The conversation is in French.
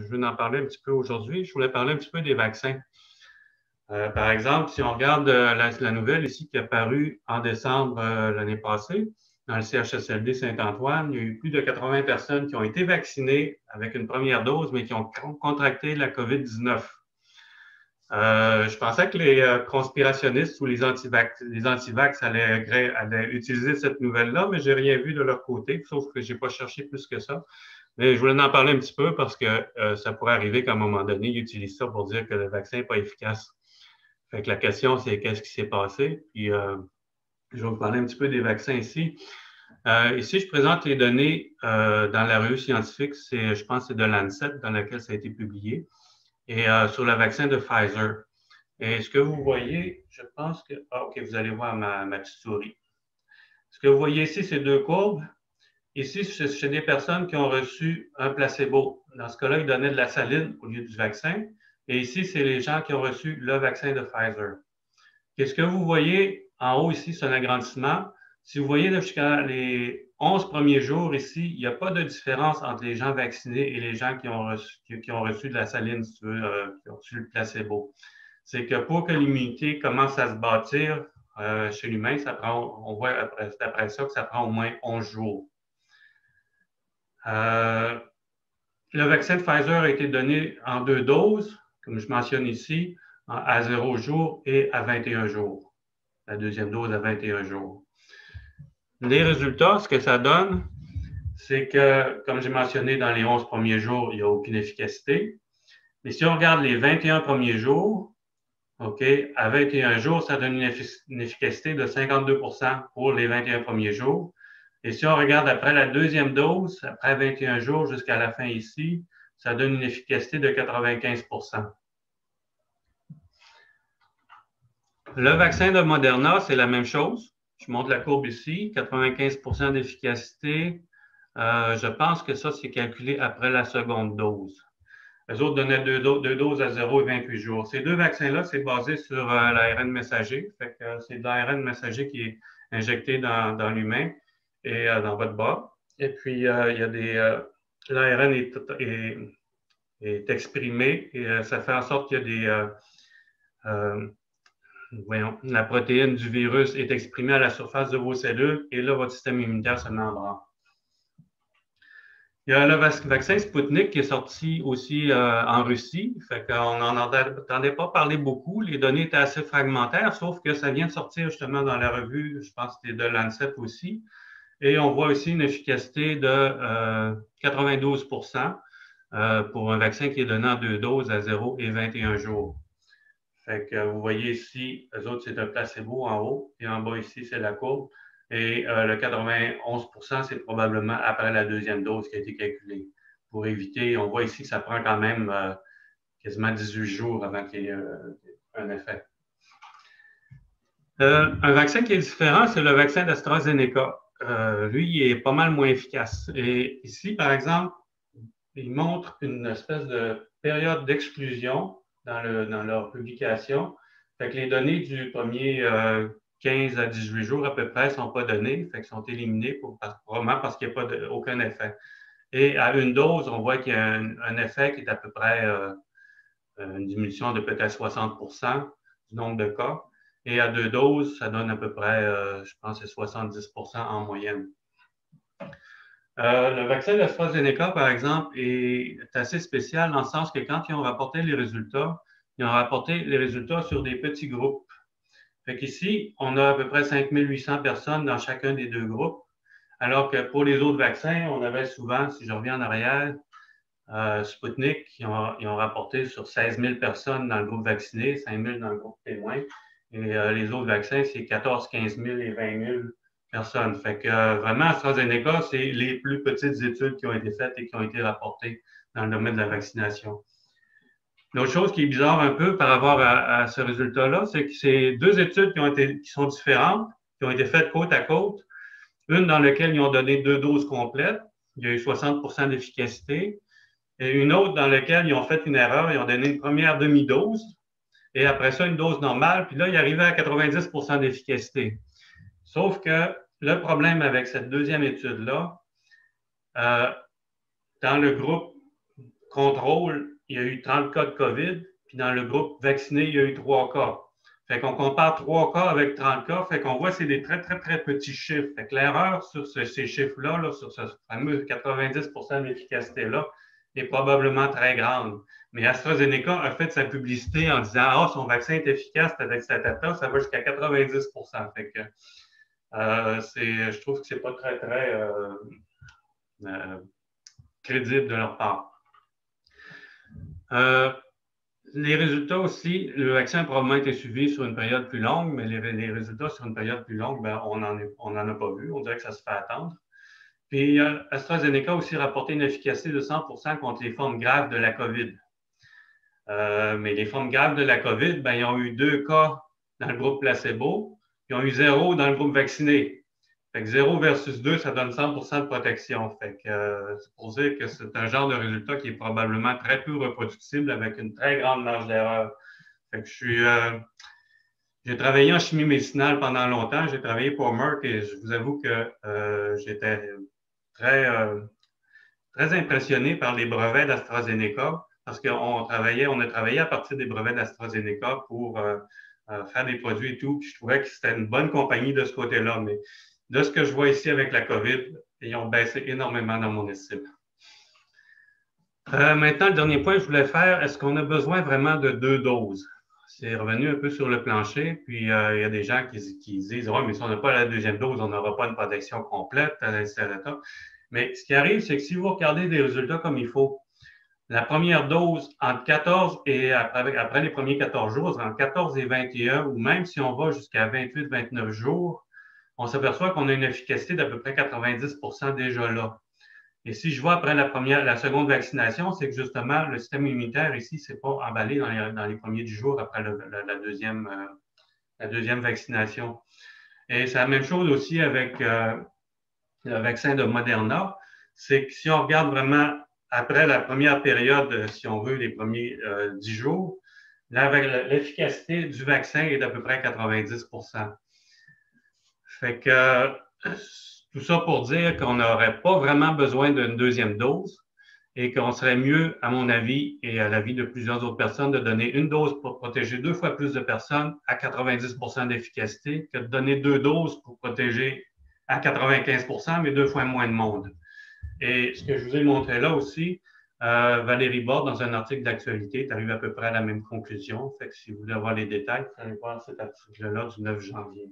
Je veux en parler un petit peu aujourd'hui. Je voulais parler un petit peu des vaccins. Par exemple, si on regarde la nouvelle ici qui est apparue en décembre l'année passée, dans le CHSLD Saint-Antoine, il y a eu plus de 80 personnes qui ont été vaccinées avec une première dose, mais qui ont contracté la COVID-19. Je pensais que les conspirationnistes ou les antivax allaient utiliser cette nouvelle-là, mais j'ai rien vu de leur côté, sauf que j'ai pas cherché plus que ça. Mais je voulais en parler un petit peu parce que ça pourrait arriver qu'à un moment donné, ils utilisent ça pour dire que le vaccin n'est pas efficace. Fait que la question, c'est qu'est-ce qui s'est passé? Puis, je vais vous parler un petit peu des vaccins ici. Ici, je présente les données dans la revue scientifique, je pense que c'est de Lancet dans laquelle ça a été publié, et sur le vaccin de Pfizer. Et ce que vous voyez, je pense que... Ah, OK, vous allez voir ma petite souris. Ce que vous voyez ici, c'est deux courbes. Ici, c'est des personnes qui ont reçu un placebo. Dans ce cas-là, ils donnaient de la saline au lieu du vaccin. Et ici, c'est les gens qui ont reçu le vaccin de Pfizer. Qu'est-ce que vous voyez en haut ici, c'est un agrandissement. Si vous voyez jusqu'à les 11 premiers jours ici, il n'y a pas de différence entre les gens vaccinés et les gens qui ont reçu de la saline, si tu veux, qui ont reçu le placebo. C'est que pour que l'immunité commence à se bâtir chez l'humain, on voit après ça que ça prend au moins 11 jours. Le vaccin de Pfizer a été donné en 2 doses, comme je mentionne ici, à 0 jours et à 21 jours. La deuxième dose à 21 jours. Les résultats, ce que ça donne, c'est que, comme j'ai mentionné, dans les 11 premiers jours, il n'y a aucune efficacité. Mais si on regarde les 21 premiers jours, OK, à 21 jours, ça donne une efficacité de 52 pour les 21 premiers jours. Et si on regarde après la deuxième dose, après 21 jours jusqu'à la fin ici, ça donne une efficacité de 95 Le vaccin de Moderna, c'est la même chose. Je montre la courbe ici, 95 d'efficacité. Je pense que ça, c'est calculé après la seconde dose. Les autres donnaient deux doses à 0 et 28 jours. Ces deux vaccins-là, c'est basé sur l'ARN messager. C'est de l'ARN messager qui est injecté dans l'humain et dans votre bras. Et puis, il y a l'ARN est exprimé et ça fait en sorte qu'il y a la protéine du virus est exprimée à la surface de vos cellules et là, votre système immunitaire se met en branle. Il y a le vaccin Sputnik qui est sorti aussi en Russie. Fait qu'on n'en entendait pas parler beaucoup. Les données étaient assez fragmentaires, sauf que ça vient de sortir justement dans la revue, je pense que c'était de Lancet aussi. Et on voit aussi une efficacité de 92 pour un vaccin qui est donné en 2 doses à 0 et 21 jours. Fait que vous voyez ici, eux autres, c'est un placebo en haut, et en bas ici, c'est la courbe. Et le 91 c'est probablement après la deuxième dose qui a été calculée. Pour éviter, on voit ici que ça prend quand même quasiment 18 jours avant qu'il y ait un effet. Un vaccin qui est différent, c'est le vaccin d'AstraZeneca. Lui, il est pas mal moins efficace. Et ici, par exemple, il montre une espèce de période d'exclusion dans leur publication. Fait que les données du premier 15 à 18 jours à peu près ne sont pas données, fait qu'ils sont éliminés probablement parce qu'il n'y a pas aucun effet. Et à une dose, on voit qu'il y a un effet qui est à peu près une diminution de peut-être 60 du nombre de cas. Et à 2 doses, ça donne à peu près, je pense, 70 en moyenne. Le vaccin d'AstraZeneca, par exemple, est assez spécial dans le sens que quand ils ont rapporté les résultats, ils ont rapporté les résultats sur des petits groupes. Fait qu'ici, on a à peu près 5800 personnes dans chacun des 2 groupes, alors que pour les autres vaccins, on avait souvent, si je reviens en arrière, Sputnik, ils ont rapporté sur 16 000 personnes dans le groupe vacciné, 5 000 dans le groupe témoin. Et les autres vaccins, c'est 14, 15 000 et 20 000 personnes. Fait que vraiment, AstraZeneca, c'est les plus petites études qui ont été faites et qui ont été rapportées dans le domaine de la vaccination. L'autre chose qui est bizarre un peu par rapport à ce résultat-là, c'est que c'est 2 études qui sont différentes, qui ont été faites côte à côte. Une dans laquelle ils ont donné 2 doses complètes. Il y a eu 60 d'efficacité. Et une autre dans laquelle ils ont fait une erreur. Ils ont donné une première demi-dose et après ça, une dose normale. Puis là, ils arrivaient à 90 d'efficacité. Sauf que le problème avec cette deuxième étude-là, dans le groupe contrôle, il y a eu 30 cas de COVID, puis dans le groupe vacciné, il y a eu 3 cas. Fait qu'on compare 3 cas avec 30 cas, fait qu'on voit que c'est des très, très, très petits chiffres. Fait que l'erreur sur ces chiffres-là, là, sur ce fameux 90 d'efficacité-là, est probablement très grande. Mais AstraZeneca a fait sa publicité en disant « Ah, son vaccin est efficace avec cette data, ça va jusqu'à 90 ». Fait que je trouve que c'est pas très, très crédible de leur part. Les résultats aussi, le vaccin a probablement été suivi sur une période plus longue, mais les résultats sur une période plus longue, ben, on n'en a pas vu. On dirait que ça se fait attendre. Puis AstraZeneca a aussi rapporté une efficacité de 100 contre les formes graves de la COVID. Mais les formes graves de la COVID, ben, ils ont eu 2 cas dans le groupe placebo, ils ont eu 0 dans le groupe vacciné. Fait que 0 versus 2, ça donne 100 de protection. Fait que c'est pour dire que c'est un genre de résultat qui est probablement très peu reproductible avec une très grande marge d'erreur. Fait que j'ai travaillé en chimie médicinale pendant longtemps. J'ai travaillé pour Merck et je vous avoue que j'étais très, très impressionné par les brevets d'AstraZeneca parce qu'on a travaillé à partir des brevets d'AstraZeneca pour faire des produits et tout. Puis je trouvais que c'était une bonne compagnie de ce côté-là. Mais de ce que je vois ici avec la COVID, ils ont baissé énormément dans mon estime. Maintenant, le dernier point que je voulais faire, est-ce qu'on a besoin vraiment de 2 doses? C'est revenu un peu sur le plancher, puis il y a des gens qui disent « Ouais, mais si on n'a pas la deuxième dose, on n'aura pas une protection complète, etc. » Mais ce qui arrive, c'est que si vous regardez des résultats comme il faut, la première dose entre 14 et après les premiers 14 jours, entre 14 et 21, ou même si on va jusqu'à 28-29 jours, on s'aperçoit qu'on a une efficacité d'à peu près 90 déjà là. Et si je vois après la seconde vaccination, c'est que justement, le système immunitaire ici, ne s'est pas emballé dans les premiers 10 jours après la deuxième vaccination. Et c'est la même chose aussi avec le vaccin de Moderna. C'est que si on regarde vraiment après la première période, si on veut, les premiers 10 jours, l'efficacité du vaccin est d'à peu près 90 Fait que tout ça pour dire qu'on n'aurait pas vraiment besoin d'une deuxième dose et qu'on serait mieux, à mon avis et à l'avis de plusieurs autres personnes, de donner une dose pour protéger 2 fois plus de personnes à 90 d'efficacité que de donner 2 doses pour protéger à 95 mais 2 fois moins de monde. Et ce que je vous ai montré là aussi, Valérie Borde, dans un article d'actualité, est arrivée à peu près à la même conclusion. Fait que si vous voulez avoir les détails, vous allez voir cet article-là du 9 janvier.